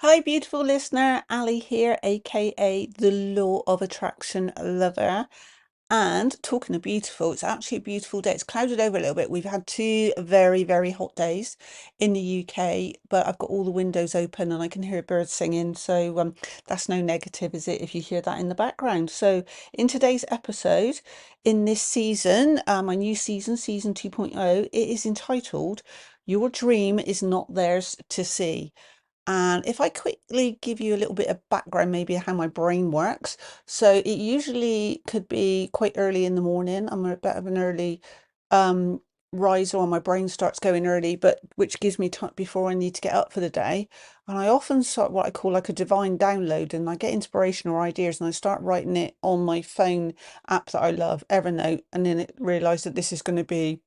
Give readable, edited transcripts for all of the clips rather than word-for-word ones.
Hi, beautiful listener. Ali here, aka the Law of Attraction Lover. And talking of beautiful, it's actually a beautiful day. It's clouded over a little bit. We've had two very, very hot days in the UK, but I've got all the windows open and I can hear birds singing. So that's no negative, is it, if you hear that in the background? So in today's episode, in this season, my new season, season 2.0, it is entitled Your Dream is Not Theirs to See. And if I quickly give you a little bit of background, maybe how my brain works. So it usually could be quite early in the morning. I'm a bit of an early um, riser, or my brain starts going early, but which gives me time before I need to get up for the day. And I often start what I call like a divine download, and I get inspiration or ideas, and I start writing it on my phone app that I love, Evernote, and then it realised that this is going to be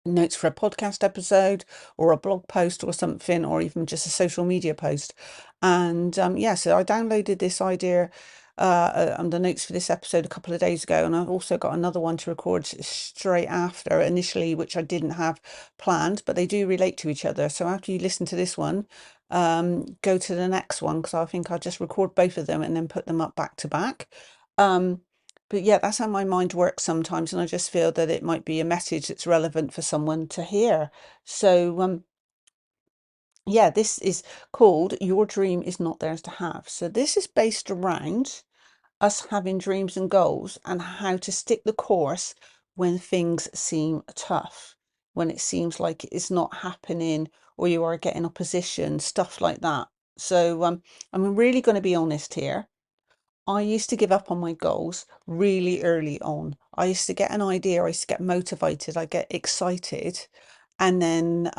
notes for a podcast episode or a blog post or something, or even just a social media post. And yeah, so I downloaded this idea and the notes for this episode a couple of days ago, and I've also got another one to record straight after initially, which I didn't have planned, but they do relate to each other. So after you listen to this one, go to the next one, because I think I'll just record both of them and then put them up back to back. um but yeah, that's how my mind works sometimes, and I just feel that it might be a message that's relevant for someone to hear. So yeah, this is called Your Dream is Not Theirs to Have. So this is based around us having dreams and goals and how to stick the course when things seem tough, when it seems like it's not happening or you are getting opposition, stuff like that. So I'm really going to be honest here. I used to give up on my goals really early on. I used to get an idea, I used to get motivated, I get excited, and then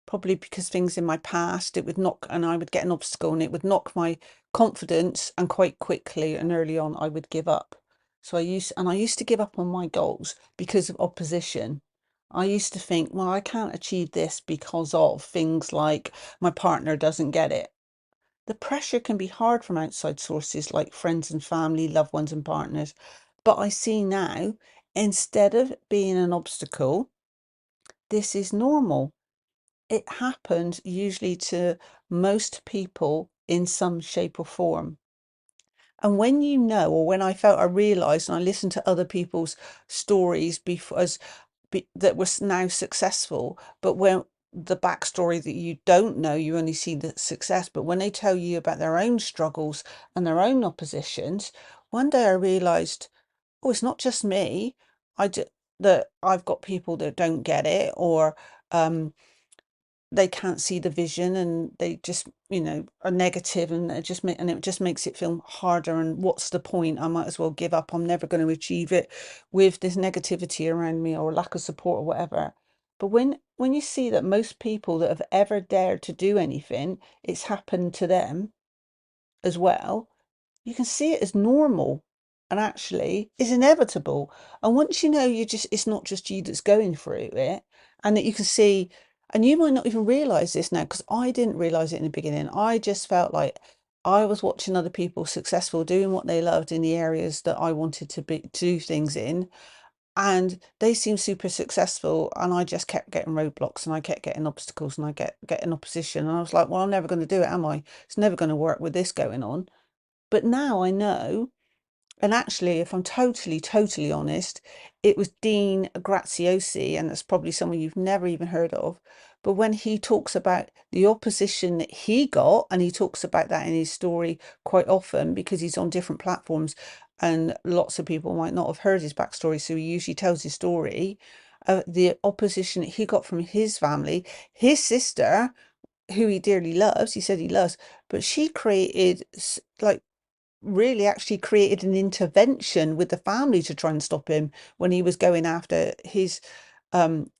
probably because things in my past, it would knock, and I would get an obstacle and it would knock my confidence, and quite quickly and early on I would give up. I used to give up on my goals because of opposition. I used to think, well, I can't achieve this because of things like my partner doesn't get it. The pressure can be hard from outside sources like friends and family, loved ones and partners. But I see now, instead of being an obstacle, this is normal. It happens usually to most people in some shape or form. And when you know, or when I felt, I realized, and I listened to other people's stories before, that was now successful, but when the backstory that you don't know, you only see the success. But when they tell you about their own struggles and their own oppositions, one day I realized, oh, it's not just me. That I've got people that don't get it, or um, they can't see the vision, and they just are negative, and it just makes it feel harder. And what's the point? I might as well give up. I'm never going to achieve it with this negativity around me or lack of support or whatever. But when you see that most people that have ever dared to do anything, it's happened to them as well, you can see it as normal, and actually is inevitable. And once you know, it's not just you that's going through it, and that you can see, and you might not even realize this now, because I didn't realize it in the beginning. I just felt like I was watching other people successful doing what they loved in the areas that I wanted to do things in, and they seemed super successful, and I just kept getting roadblocks, and I kept getting obstacles, and I get getting opposition, and I was like, well, I'm never going to do it, am I? It's never going to work with this going on. But now I know, and actually, if I'm totally, totally honest, it was Dean Graziosi, and that's probably someone you've never even heard of. But when he talks about the opposition that he got, and he talks about that in his story quite often because he's on different platforms, and lots of people might not have heard his backstory, so he usually tells his story. The opposition that he got from his family, his sister, who he dearly loves, he said he loves, but she created like really actually created an intervention with the family to try and stop him when he was going after his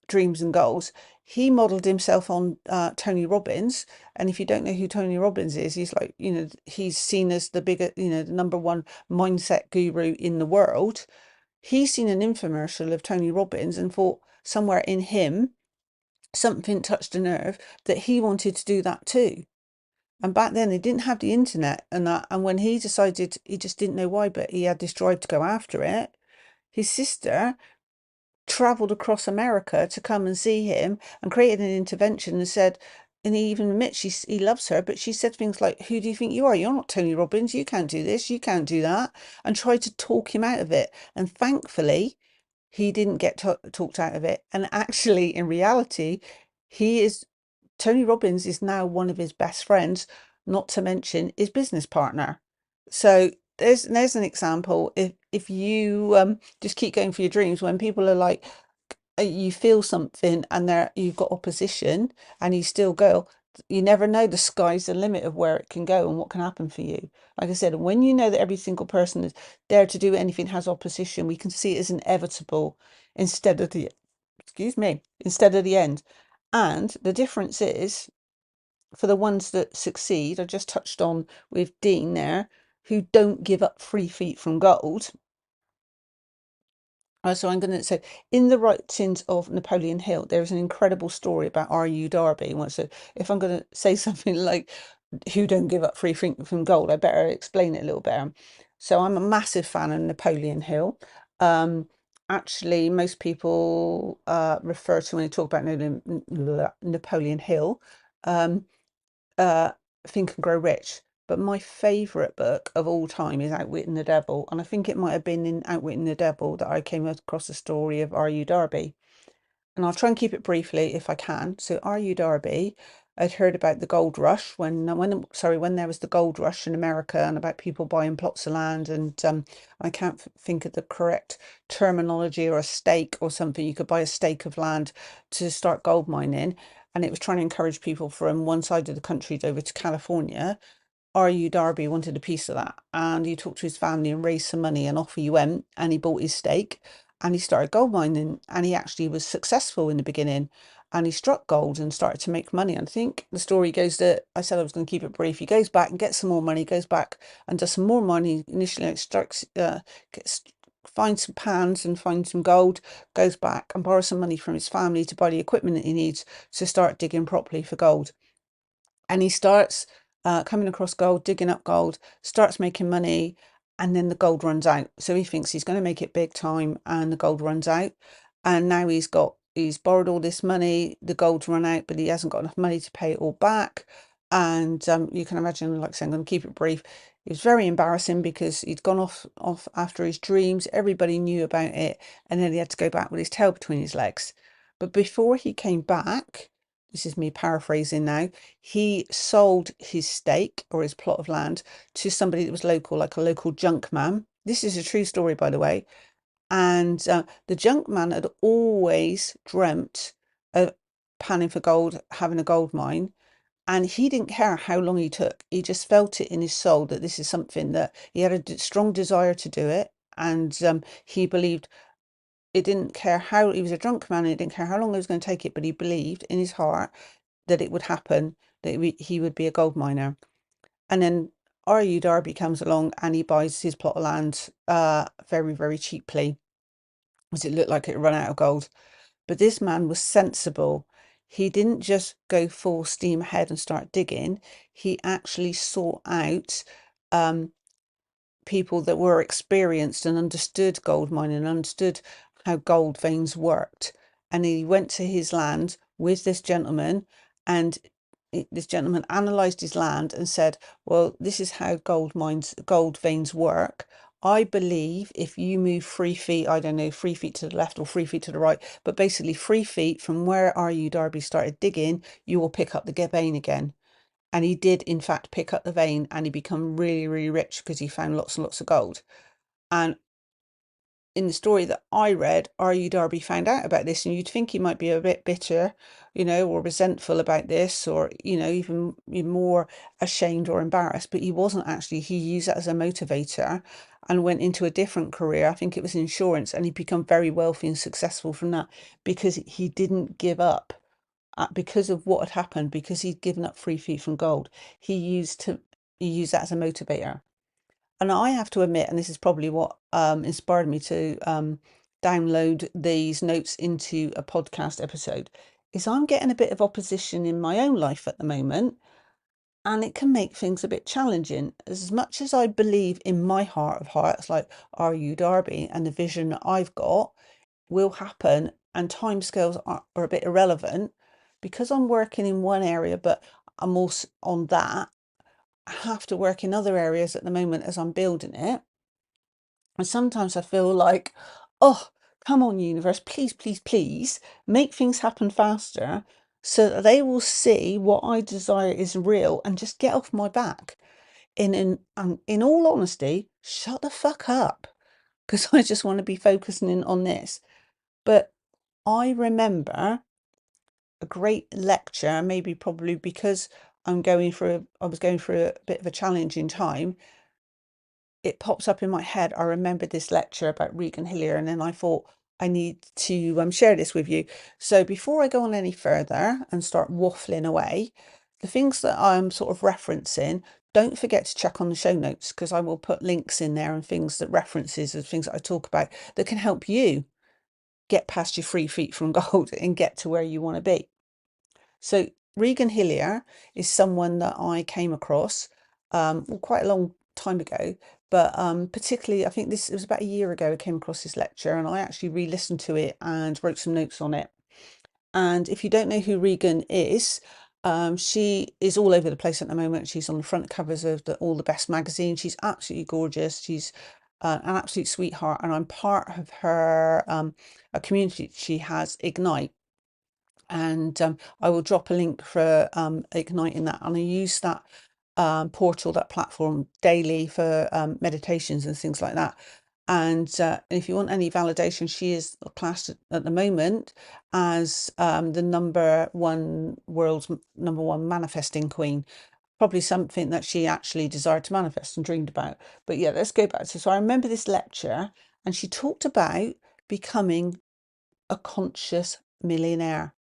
dreams and goals. He modeled himself on Tony Robbins. And if you don't know who Tony Robbins is, he's like, he's seen as the bigger, the number one mindset guru in the world. He's seen an infomercial of Tony Robbins and thought somewhere in him, something touched a nerve that he wanted to do that too. And back then they didn't have the internet and that. And when he decided, he just didn't know why, but he had this drive to go after it. His sister traveled across America to come and see him and created an intervention and said, and he even admits he loves her, but she said things like, "Who do you think you are? You're not Tony Robbins. You can't do this. You can't do that," and tried to talk him out of it. And thankfully, he didn't get talked out of it. And actually, in reality, he is Tony Robbins is now one of his best friends, not to mention his business partner. So there's an example. If you just keep going for your dreams, when people are like, you feel something and there you've got opposition and you still go, you never know, the sky's the limit of where it can go and what can happen for you. Like I said, when you know that every single person is there to do anything has opposition, we can see it as inevitable instead of the, excuse me, instead of the end. And the difference is, for the ones that succeed, I just touched on with Dean there, who don't give up 3 feet from gold. So I'm going to say, in the writings of Napoleon Hill, there is an incredible story about R.U. Darby. So if I'm going to say something like, who don't give up 3 feet from gold, I better explain it a little better. So I'm a massive fan of Napoleon Hill. Actually, most people refer to, when they talk about Napoleon Hill, um, Think and Grow Rich. But my favourite book of all time is Outwitting the Devil. And I think it might have been in Outwitting the Devil that I came across the story of R.U. Darby. And I'll try and keep it briefly if I can. So R.U. Darby, I'd heard about the gold rush when there was the gold rush in America, and about people buying plots of land, and I can't think of the correct terminology, or a stake or something. You could buy a stake of land to start gold mining, and it was trying to encourage people from one side of the country over to California. R.U. Darby wanted a piece of that, and he talked to his family and raised some money, and off he went, and he bought his stake and he started gold mining, and he actually was successful in the beginning, and he struck gold and started to make money. And I think the story goes that, I said I was going to keep it brief, he goes back and gets some more money, goes back and does some more money. Initially extracts finds some pans and finds some gold, goes back and borrows some money from his family to buy the equipment that he needs to start digging properly for gold. And he starts coming across gold, digging up gold, starts making money, and then the gold runs out. So he thinks he's going to make it big time, and the gold runs out. And now he's borrowed all this money, the gold's run out, but he hasn't got enough money to pay it all back. And you can imagine, like I said, I'm going to keep it brief. It was very embarrassing because he'd gone off after his dreams. Everybody knew about it, and then he had to go back with his tail between his legs. But before he came back, this is me paraphrasing now, he sold his stake or his plot of land to somebody that was local, like a local junk man. This is a true story, by the way. And the junk man had always dreamt of panning for gold, having a gold mine. And he didn't care how long he took. He just felt it in his soul that this is something that he had a strong desire to do it. And he believed, it didn't care how, he was a drunk man, and it didn't care how long it was going to take it, but he believed in his heart that it would happen, that he would be a gold miner. And then R.U. Darby comes along and he buys his plot of land very, very cheaply, because it looked like it run out of gold. But this man was sensible. He didn't just go full steam ahead and start digging. He actually sought out people that were experienced and understood gold mining and understood how gold veins worked. And he went to his land with this gentleman, and this gentleman analysed his land and said, well, this is how gold veins work. I believe if you move 3 feet, I don't know, 3 feet to the left or 3 feet to the right, but basically 3 feet from where R.U. Darby started digging, you will pick up the vein again. And he did, in fact, pick up the vein, and he become really, really rich because he found lots and lots of gold. And in the story that I read, R.U. Darby found out about this, and you'd think he might be a bit bitter, or resentful about this, or, even more ashamed or embarrassed, but he wasn't actually. He used that as a motivator and went into a different career. I think it was insurance, and he become very wealthy and successful from that because he didn't give up. Because of what had happened, because he'd given up 3 feet from gold, he used that as a motivator. And I have to admit, and this is probably what inspired me to download these notes into a podcast episode, is I'm getting a bit of opposition in my own life at the moment, and it can make things a bit challenging. As much as I believe in my heart of hearts, like R.U. Darby, and the vision that I've got will happen, and timescales are a bit irrelevant, because I'm working in one area, but I'm also on that, I have to work in other areas at the moment as I'm building it. And sometimes I feel like, oh, come on, universe, please, please, please make things happen faster so that they will see what I desire is real and just get off my back. In all honesty, shut the fuck up, because I just want to be focusing in on this. But I remember a great lecture, maybe probably because I was going through a bit of a challenging time. It pops up in my head. I remembered this lecture about Regan Hillyer, and then I thought I need to share this with you. So before I go on any further and start waffling away, the things that I'm sort of referencing, don't forget to check on the show notes, because I will put links in there and things that references of things that I talk about that can help you get past your 3 feet from gold and get to where you want to be. So Regan Hillyer is someone that I came across quite a long time ago, but particularly I think it was about a year ago I came across this lecture, and I actually re-listened to it and wrote some notes on it. And if you don't know who Regan is, she is all over the place at the moment. She's on the front covers of all the best magazines. She's absolutely gorgeous. She's an absolute sweetheart, and I'm part of her a community she has, Ignite. And I will drop a link for Ignite in that, and I use that portal, that platform, daily for meditations and things like that. And if you want any validation, she is classed at the moment as the world's number one manifesting queen. Probably something that she actually desired to manifest and dreamed about. But yeah, let's go back. So I remember this lecture, and she talked about becoming a conscious millionaire.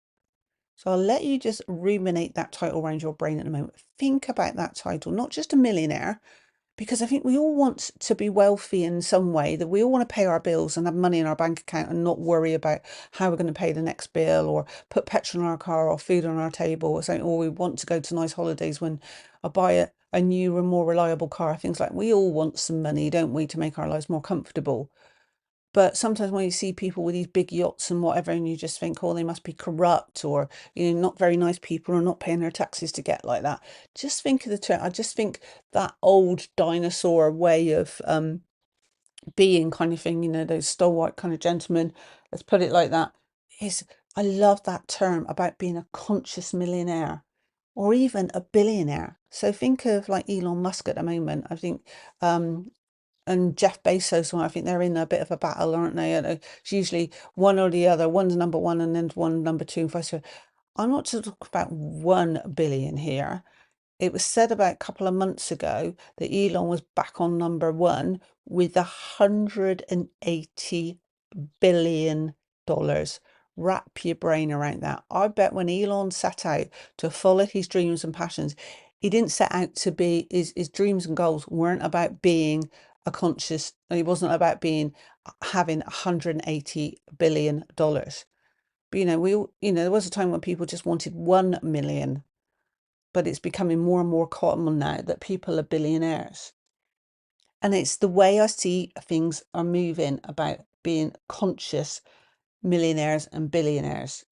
So I'll let you just ruminate that title around your brain at the moment. Think about that title, not just a millionaire, because I think we all want to be wealthy in some way, that we all want to pay our bills and have money in our bank account and not worry about how we're going to pay the next bill, or put petrol in our car or food on our table or something, or we want to go to nice holidays when I buy a newer, more reliable car. Things like, we all want some money, don't we, to make our lives more comfortable. But sometimes when you see people with these big yachts and whatever, and you just think, oh, they must be corrupt, or, not very nice people, or not paying their taxes to get like that. Just think of the term. I just think that old dinosaur way of being, kind of thing, those stalwart kind of gentlemen, let's put it like that, is, I love that term about being a conscious millionaire or even a billionaire. So think of like Elon Musk at the moment. I think and Jeff Bezos, I think they're in a bit of a battle, aren't they? It's usually one or the other. One's number one and then one number two and vice versa. I'm not to talk about 1 billion here. It was said about a couple of months ago that Elon was back on number one with $180 billion. Wrap your brain around that. I bet when Elon set out to follow his dreams and passions, he didn't set out to be, his dreams and goals weren't about being a conscious, it wasn't about having $180 billion. But there was a time when people just wanted 1 million, but it's becoming more and more common now that people are billionaires. And it's the way I see things are moving about being conscious millionaires and billionaires.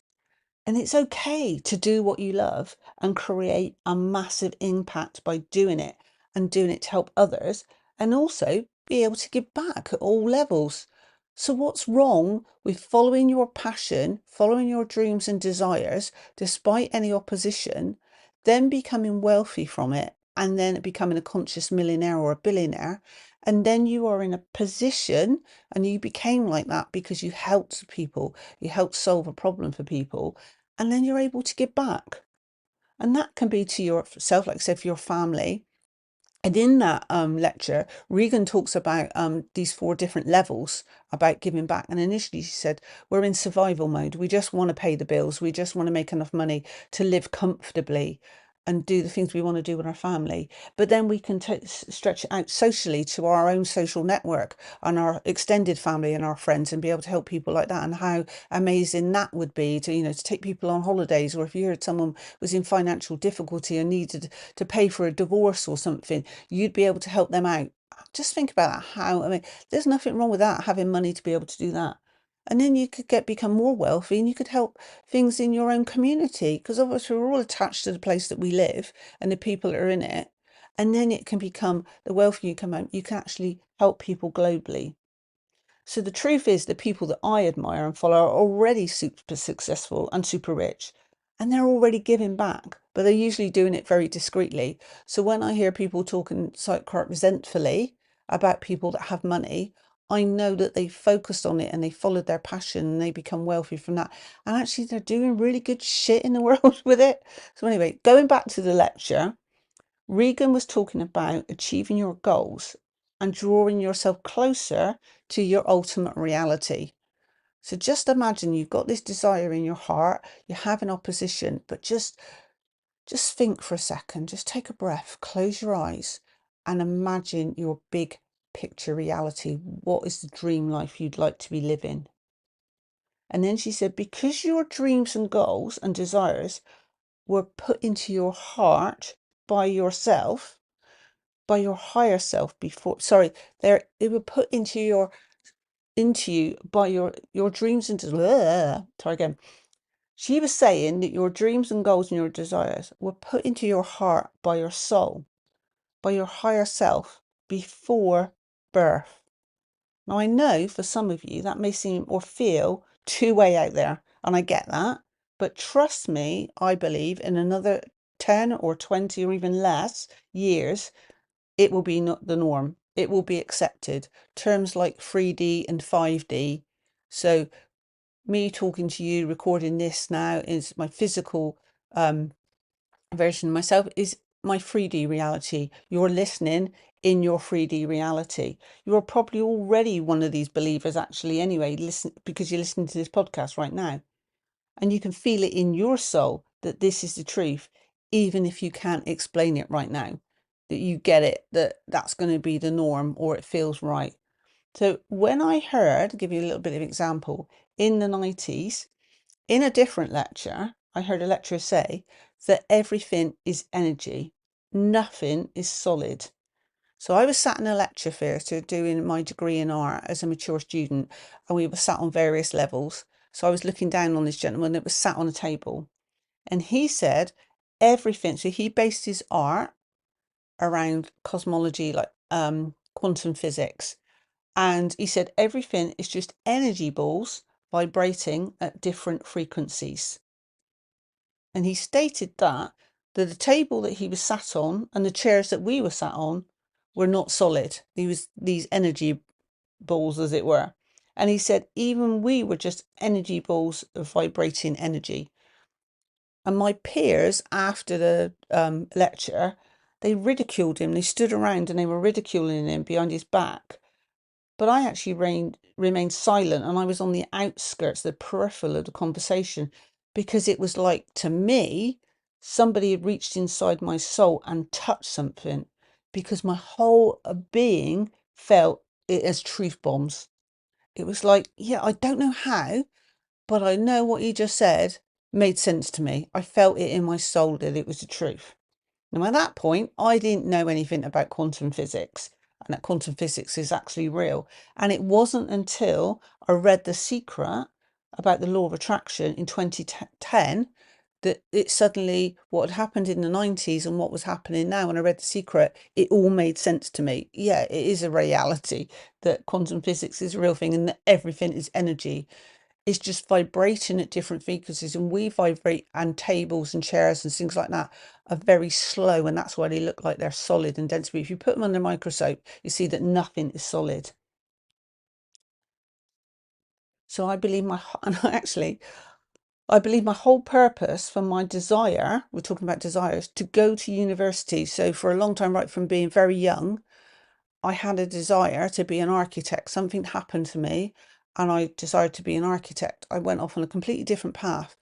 And it's okay to do what you love and create a massive impact by doing it, and doing it to help others, and also be able to give back at all levels. So what's wrong with following your passion, following your dreams and desires, despite any opposition, then becoming wealthy from it, and then becoming a conscious millionaire or a billionaire? And then you are in a position, and you became like that because you helped people, you helped solve a problem for people, and then you're able to give back. And that can be to yourself, like I said, for your family. And in that lecture, Regan talks about these 4 different levels about giving back. And initially she said, we're in survival mode. We just want to pay the bills. We just want to make enough money to live comfortably and do the things we want to do with our family. But then we can stretch it out socially to our own social network and our extended family and our friends, and be able to help people like that. And how amazing that would be to take people on holidays, or if you heard someone was in financial difficulty and needed to pay for a divorce or something, you'd be able to help them out. Just think about that. There's nothing wrong with that, having money to be able to do that. And then you could become more wealthy, and you could help things in your own community, because obviously we're all attached to the place that we live and the people that are in it. And then it can become, the wealthier you come out, you can actually help people globally. So the truth is, the people that I admire and follow are already super successful and super rich, and they're already giving back, but they're usually doing it very discreetly. So when I hear people talking quite resentfully about people that have money, I know that they focused on it and they followed their passion and they become wealthy from that. And actually, they're doing really good shit in the world with it. So anyway, going back to the lecture, Regan was talking about achieving your goals and drawing yourself closer to your ultimate reality. So just imagine you've got this desire in your heart, you have an opposition, but just think for a second, just take a breath, close your eyes and imagine your big picture reality. What is the dream life you'd like to be living? And then she said, because your dreams and goals and desires were put into your heart by yourself, by your higher self before, sorry, they were put into you by your dreams and try again. She was saying that your dreams and goals and your desires were put into your heart by your soul, by your higher self before birth. Now I know for some of you that may seem or feel too way out there, and I get that, but trust me, I believe in another 10 or 20 or even less years, it will be not the norm. It will be accepted. Terms like 3D and 5D. So me talking to you, recording this now is my physical version of myself, is my 3D reality. You're listening in your 3D reality. You're probably already one of these believers actually anyway, listen, because you're listening to this podcast right now. And you can feel it in your soul that this is the truth, even if you can't explain it right now, that you get it, that that's going to be the norm or it feels right. So when I heard, give you a little bit of example, in the 90s, in a different lecture, I heard a lecturer say that everything is energy, nothing is solid. So I was sat in a lecture theatre doing my degree in art as a mature student, and we were sat on various levels. So I was looking down on this gentleman that was sat on a table, and he said everything. So he based his art around cosmology, like quantum physics, and he said everything is just energy balls vibrating at different frequencies. And he stated that the table that he was sat on and the chairs that we were sat on were not solid. These energy balls, as it were. And he said even we were just energy balls of vibrating energy. And my peers after the lecture, they ridiculed him. They stood around and they were ridiculing him behind his back. But I actually remained silent, and I was on the outskirts, the peripheral of the conversation, because it was like, to me, somebody had reached inside my soul and touched something, because my whole being felt it as truth bombs. It was like, yeah, I don't know how, but I know what you just said made sense to me. I felt it in my soul that it was the truth. Now, at that point, I didn't know anything about quantum physics and that quantum physics is actually real. And it wasn't until I read The Secret about the law of attraction in 2010 that it suddenly, what had happened in the 90s and what was happening now, when I read The Secret, it all made sense to me. Yeah, it is a reality that quantum physics is a real thing and that everything is energy. It's just vibrating at different frequencies, and we vibrate, and tables and chairs and things like that are very slow, and that's why they look like they're solid and dense. But if you put them under a microscope, you see that nothing is solid. So I believe I believe my whole purpose for my desire, we're talking about desires, to go to university. So for a long time, right from being very young, I had a desire to be an architect. Something happened to me and I decided to be an architect. I went off on a completely different path,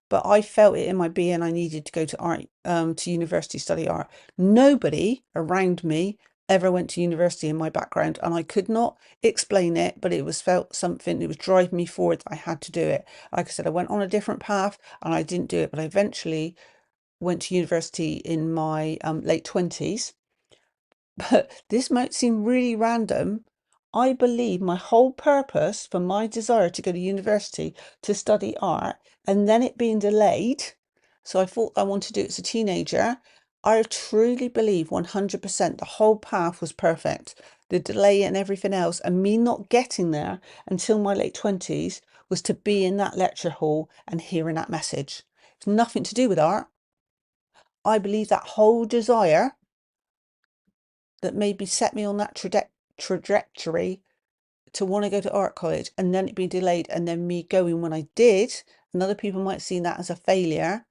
but I felt it in my being. I needed to go to art, to university, study art. Nobody around me ever went to university in my background, and I could not explain it, but it was felt something. It was driving me forward. I had to do it. Like I said, I went on a different path and I didn't do it, but I eventually went to university in my late 20s. But this might seem really random. I believe my whole purpose for my desire to go to university to study art and then it being delayed, so I thought I wanted to do it as a teenager. I truly believe 100% the whole path was perfect. The delay and everything else, and me not getting there until my late 20s was to be in that lecture hall and hearing that message. It's nothing to do with art. I believe that whole desire that maybe set me on that trajectory to want to go to art college and then it be delayed and then me going when I did, and other people might see that as a failure,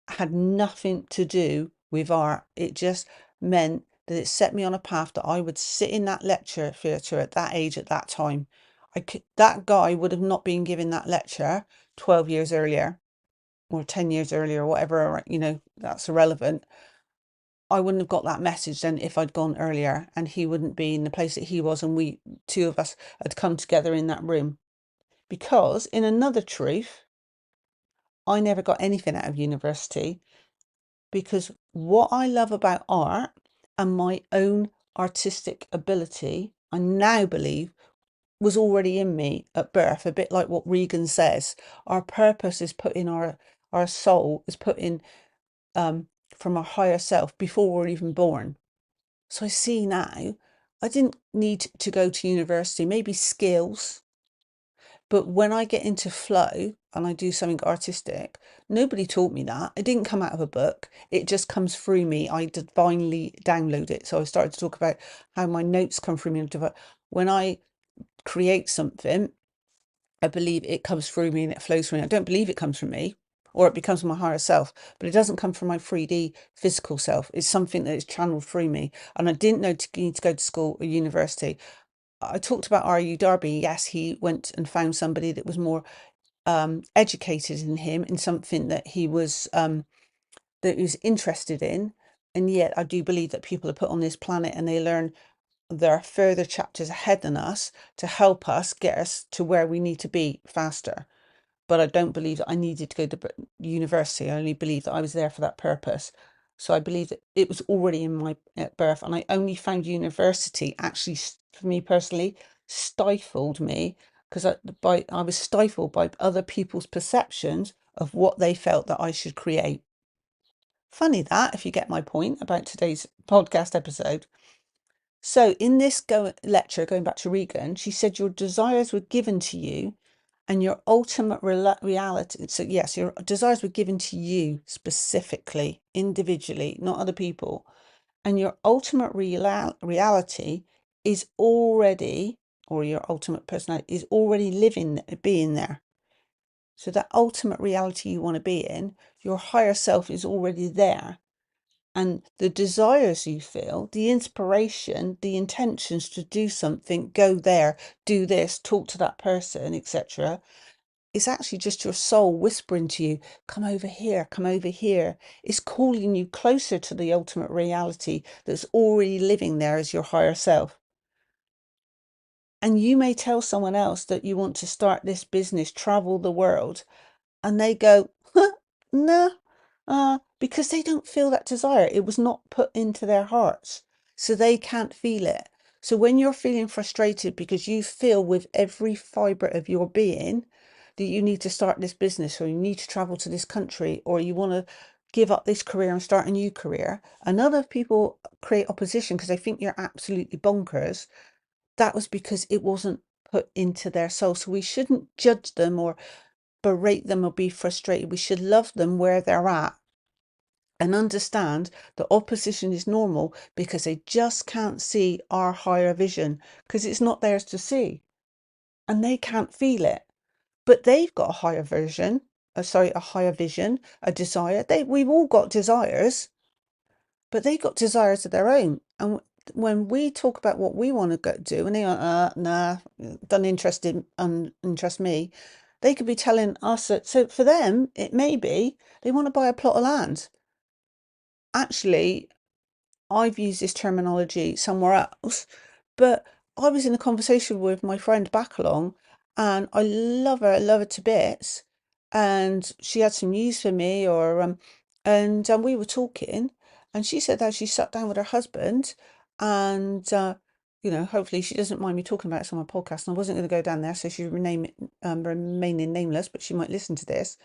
had nothing to do with art. It just meant that it set me on a path that I would sit in that lecture theatre at that age, at that time. That guy would have not been giving that lecture 12 years earlier or 10 years earlier or whatever, that's irrelevant. I wouldn't have got that message then if I'd gone earlier, and he wouldn't be in the place that he was, and we two of us had come together in that room. Because in another truth, I never got anything out of university, because what I love about art and my own artistic ability, I now believe was already in me at birth, a bit like what Regan says. Our purpose is put in our soul is put in from our higher self before we're even born. So I see now, I didn't need to go to university, maybe skills, but when I get into flow and I do something artistic, nobody taught me that. It didn't come out of a book. It just comes through me. I divinely download it. So I started to talk about how my notes come through me. When I create something, I believe it comes through me and it flows through me. I don't believe it comes from me or it becomes my higher self, but it doesn't come from my 3D physical self. It's something that is channeled through me. And I didn't know to need to go to school or university. I talked about R.U. Darby. Yes, he went and found somebody that was more educated in him in something that he was interested in. And yet I do believe that people are put on this planet and they learn. There are further chapters ahead than us to help us get us to where we need to be faster. But I don't believe that I needed to go to university. I only believe that I was there for that purpose. So I believe that it was already in my at birth. And I only found university actually, for me personally, stifled me, because I was stifled by other people's perceptions of what they felt that I should create. Funny that, if you get my point about today's podcast episode. So in this lecture, going back to Regan, she said your desires were given to you and your ultimate reality. So yes, your desires were given to you specifically, individually, not other people. And your ultimate reality is already, or your ultimate personality is already being there. So that ultimate reality you want to be in, your higher self is already there. And the desires you feel, the inspiration, the intentions to do something, go there, do this, talk to that person, etc., it's actually just your soul whispering to you, come over here, come over here. It's calling you closer to the ultimate reality that's already living there as your higher self. And you may tell someone else that you want to start this business, travel the world, and they go, no, because they don't feel that desire. It was not put into their hearts, so they can't feel it. So when you're feeling frustrated because you feel with every fibre of your being that you need to start this business, or you need to travel to this country, or you want to give up this career and start a new career, and other people create opposition because they think you're absolutely bonkers, that was because it wasn't put into their soul. So we shouldn't judge them or berate them or be frustrated. We should love them where they're at and understand that opposition is normal, because they just can't see our higher vision because it's not theirs to see and they can't feel it. But they've got a higher vision, a desire. We've all got desires, but they got desires of their own. And when we talk about what we want to do, and they are, nah, doesn't interest me, they could be telling us that. So for them, it may be they want to buy a plot of land. Actually, I've used this terminology somewhere else, but I was in a conversation with my friend back along, and I love her to bits. And she had some news for me, and we were talking, and she said that she sat down with her husband, and hopefully she doesn't mind me talking about this on my podcast. And I wasn't going to go down there, so she's remaining nameless, but she might listen to this.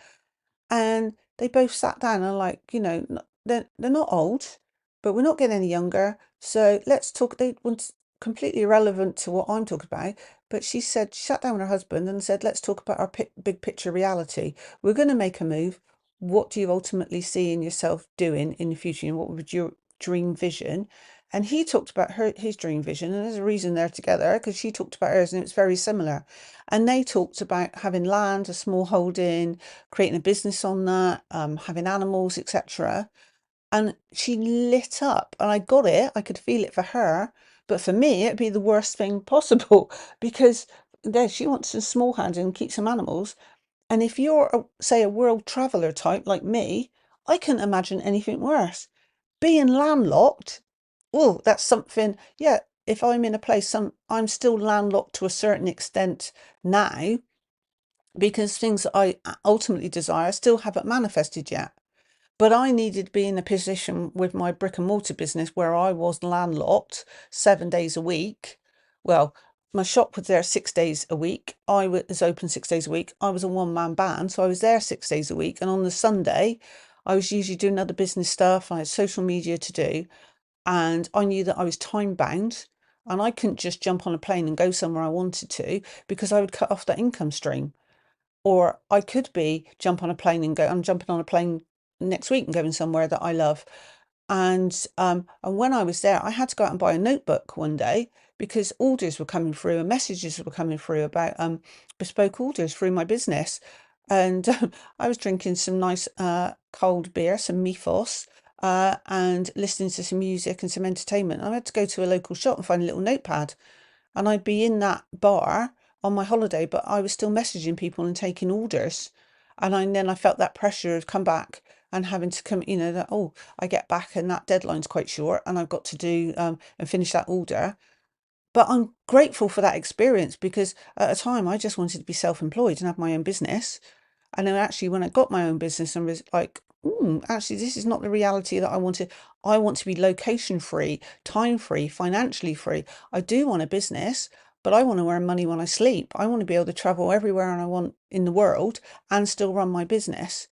And they both sat down and like, they're not old, but we're not getting any younger. So let's talk. They want completely irrelevant to what I'm talking about. But she said, she sat down with her husband and said, let's talk about our big picture reality. We're going to make a move. What do you ultimately see in yourself doing in the future? And what would your dream vision? And he talked about his dream vision, and there's a reason they're together because she talked about hers, and it's very similar. And they talked about having land, a small holding, creating a business on that, having animals, etc. And she lit up, and I got it. I could feel it for her, but for me, it'd be the worst thing possible because there she wants a small house and keep some animals. And if you're, say, a world traveller type like me, I couldn't imagine anything worse. Being landlocked, oh, that's something. Yeah, if I'm in a place, I'm still landlocked to a certain extent now because things that I ultimately desire still haven't manifested yet. But I needed to be in a position with my brick and mortar business where I was landlocked 7 days a week. Well, my shop was there 6 days a week. I was open 6 days a week. I was a one-man band, so I was there 6 days a week. And on the Sunday, I was usually doing other business stuff. I had social media to do. And I knew that I was time bound and I couldn't just jump on a plane and go somewhere I wanted to because I would cut off that income stream. Or I could be jump on a plane and go, I'm jumping on a plane next week and going somewhere that I love. And when I was there, I had to go out and buy a notebook one day because orders were coming through and messages were coming through about bespoke orders through my business. And I was drinking some nice cold beer, some Mifos, and listening to some music and some entertainment. I had to go to a local shop and find a little notepad, and I'd be in that bar on my holiday, but I was still messaging people and taking orders. And then I felt that pressure of come back and having to come, that, oh, I get back and that deadline's quite short and I've got to do and finish that order. But I'm grateful for that experience because at a time I just wanted to be self-employed and have my own business. And then actually, when I got my own business, I was like, actually, this is not the reality that I wanted. I want to be location free, time free, financially free. I do want a business, but I want to earn money when I sleep. I want to be able to travel everywhere I want in the world and still run my business.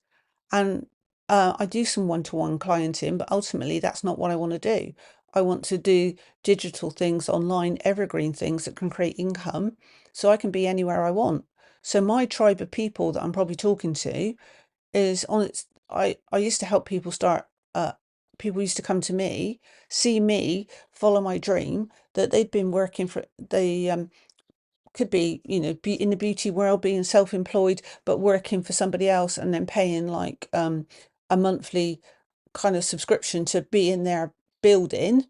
And I do some one-to-one clienting, but ultimately that's not what I want to do. I want to do digital things online, evergreen things that can create income so I can be anywhere I want. So my tribe of people that I'm probably talking to is on its, I used to help people start, people used to come to me, see me, follow my dream, that they'd been working for, they could be, be in the beauty world, being self-employed, but working for somebody else and then paying like a monthly kind of subscription to be in their building.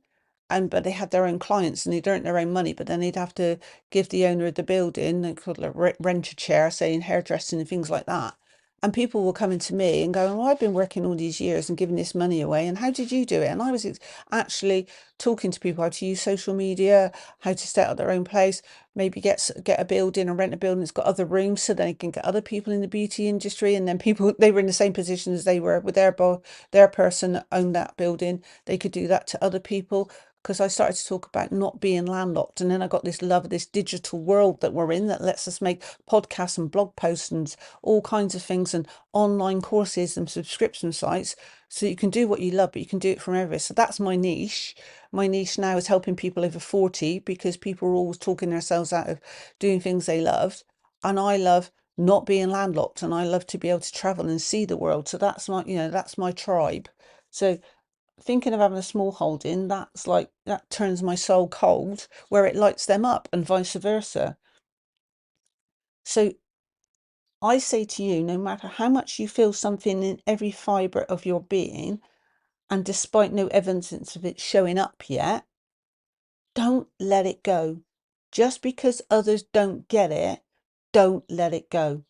And but they had their own clients and they'd earn their own money, but then they'd have to give the owner of the building, they could like rent a chair, saying hairdressing and things like that. And people were coming to me and going, well, I've been working all these years and giving this money away, and how did you do it? And I was actually talking to people how to use social media, how to set up their own place, maybe get a building or rent a building that's got other rooms so they can get other people in the beauty industry. And then people, they were in the same position as they were with their person that owned that building, they could do that to other people. Because I started to talk about not being landlocked, and then I got this love of this digital world that we're in that lets us make podcasts and blog posts and all kinds of things and online courses and subscription sites, so you can do what you love, but you can do it from everywhere. So that's my niche. My niche now is helping people over 40 because people are always talking themselves out of doing things they loved, and I love not being landlocked, and I love to be able to travel and see the world. So that's that's my tribe. So thinking of having a small holding, that's like, that turns my soul cold where it lights them up, and vice versa. So I say to you, no matter how much you feel something in every fibre of your being, and despite no evidence of it showing up yet, don't let it go. Just because others don't get it, don't let it go.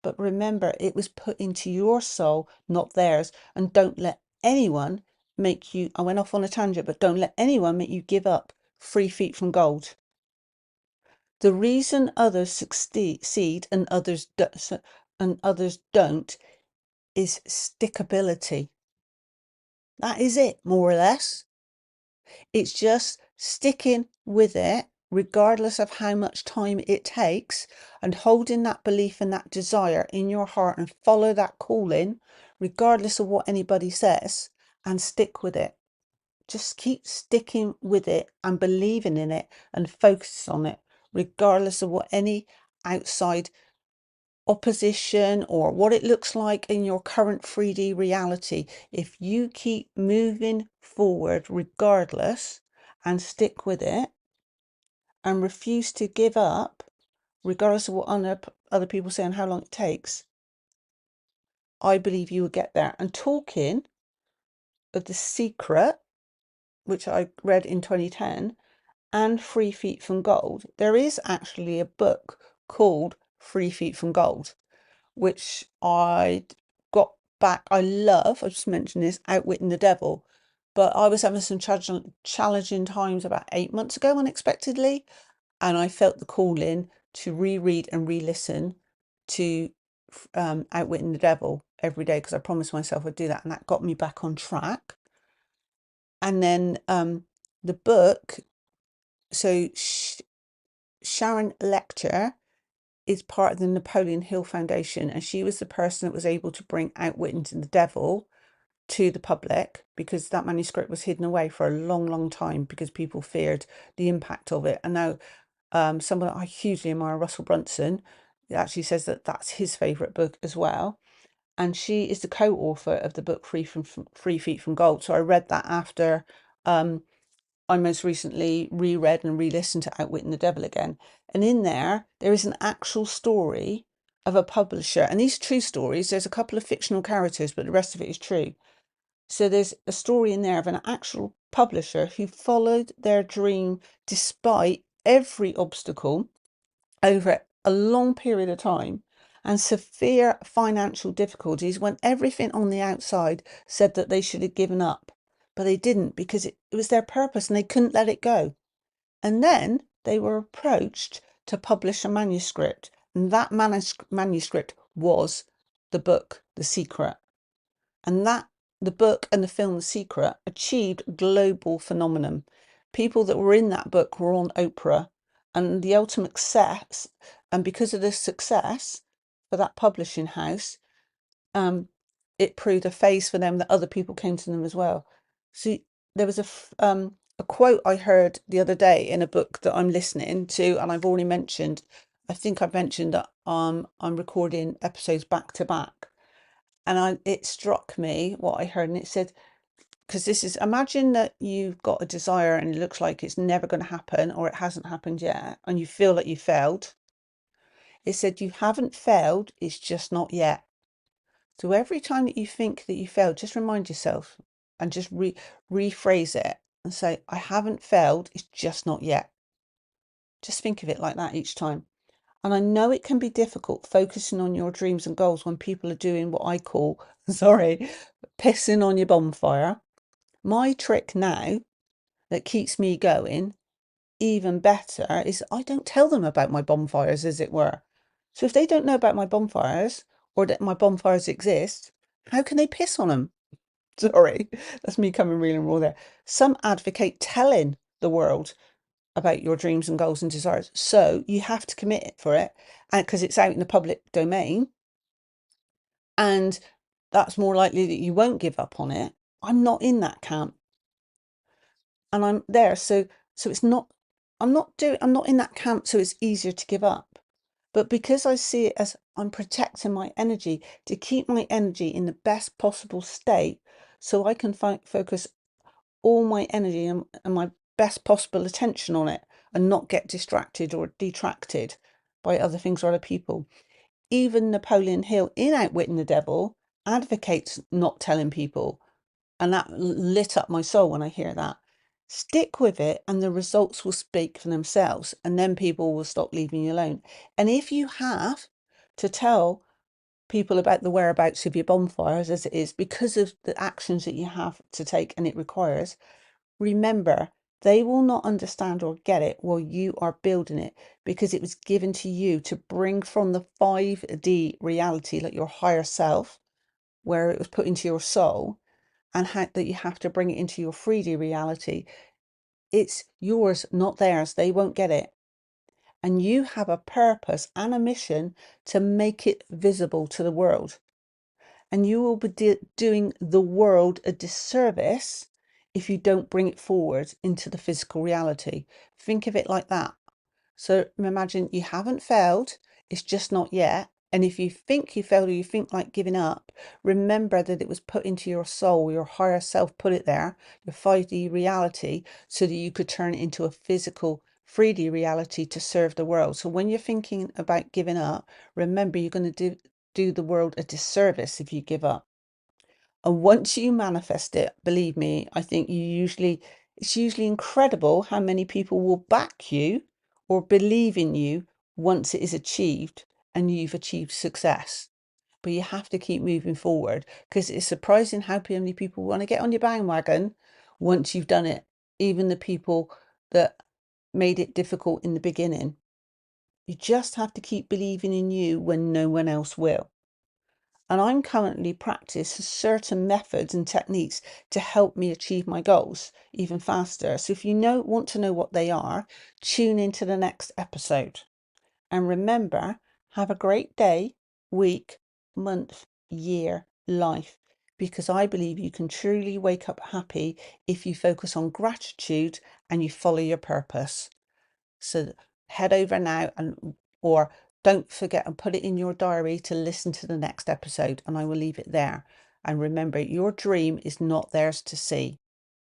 But remember, it was put into your soul, not theirs. And don't let anyone make you, I went off on a tangent, but don't let anyone make you give up 3 feet from gold. The reason others succeed and others don't is stickability. That is it, more or less. It's just sticking with it, regardless of how much time it takes, and holding that belief and that desire in your heart and follow that calling, regardless of what anybody says, and stick with it. Just keep sticking with it and believing in it and focus on it, regardless of what any outside opposition or what it looks like in your current 3D reality. If you keep moving forward regardless and stick with it and refuse to give up, regardless of what other people say and how long it takes, I believe you will get there. And talking of The Secret, which I read in 2010, and 3 Feet from Gold, there is actually a book called 3 Feet from Gold, which I got back. I just mentioned this, Outwitting the Devil, but I was having some challenging times about 8 months ago unexpectedly, and I felt the calling to reread and re-listen to Outwitting the Devil every day, because I promised myself I'd do that, and that got me back on track. And then the book, so Sharon Lecter is part of the Napoleon Hill Foundation, and she was the person that was able to bring Outwitting the Devil to the public, because that manuscript was hidden away for a long, long time because people feared the impact of it. And now someone I hugely admire, Russell Brunson, actually says that that's his favourite book as well. And she is the co-author of the book 3 Feet from Gold. So I read that after I most recently reread and re-listened to Outwitting the Devil again. And in there is an actual story of a publisher. And these are true stories. There's a couple of fictional characters, but the rest of it is true. So there's a story in there of an actual publisher who followed their dream despite every obstacle over a long period of time and severe financial difficulties, when everything on the outside said that they should have given up. But they didn't, because it was their purpose and they couldn't let it go. And then they were approached to publish a manuscript. And that manuscript was the book, The Secret. And the book and the film The Secret achieved global phenomenon. People that were in that book were on Oprah, and the ultimate success, and because of the success for that publishing house, it proved a phase for them that other people came to them as well. So there was a quote I heard the other day in a book that I'm listening to, and I've already mentioned, I think I've mentioned that I'm recording episodes back to back. And it struck me what I heard, and it said, because this is, imagine that you've got a desire and it looks like it's never going to happen, or it hasn't happened yet, and you feel like you failed. It said, you haven't failed, it's just not yet. So every time that you think that you failed, just remind yourself and just rephrase it and say, I haven't failed, it's just not yet. Just think of it like that each time. And I know it can be difficult focusing on your dreams and goals when people are doing what I call, sorry, pissing on your bonfire. My trick now that keeps me going even better is I don't tell them about my bonfires, as it were. So if they don't know about my bonfires, or that my bonfires exist, how can they piss on them? Sorry, that's me coming real and raw there. Some advocate telling the world about your dreams and goals and desires. So you have to commit for it, and because it's out in the public domain, and that's more likely that you won't give up on it. I'm not in that camp, and I'm there. So it's not, I'm not in that camp, so it's easier to give up. But because I see it as I'm protecting my energy to keep my energy in the best possible state, so I can focus all my energy and my best possible attention on it, and not get distracted or detracted by other things or other people. Even Napoleon Hill in Outwitting the Devil advocates not telling people, and that lit up my soul when I hear that. Stick with it and the results will speak for themselves, and then people will stop leaving you alone. And if you have to tell people about the whereabouts of your bonfires, as it is, because of the actions that you have to take and it requires, remember, they will not understand or get it while you are building it, because it was given to you to bring from the 5D reality, like your higher self, where it was put into your soul, and how that you have to bring it into your 3D reality. It's yours, not theirs. They won't get it. And you have a purpose and a mission to make it visible to the world. And you will be doing the world a disservice if you don't bring it forward into the physical reality. Think of it like that. So imagine you haven't failed, it's just not yet. And if you think you failed or you think like giving up, remember that it was put into your soul, your higher self put it there, your 5D reality, so that you could turn it into a physical 3D reality to serve the world. So when you're thinking about giving up, remember you're going to do the world a disservice if you give up. And once you manifest it, believe me, I think it's usually incredible how many people will back you or believe in you once it is achieved and you've achieved success. But you have to keep moving forward, because it's surprising how many people want to get on your bandwagon once you've done it. Even the people that made it difficult in the beginning. You just have to keep believing in you when no one else will. And I'm currently practicing certain methods and techniques to help me achieve my goals even faster. So if you want to know what they are, tune into the next episode. And remember, have a great day, week, month, year, life, because I believe you can truly wake up happy if you focus on gratitude and you follow your purpose. So head over now or don't forget and put it in your diary to listen to the next episode, and I will leave it there. And remember, your dream is not theirs to see.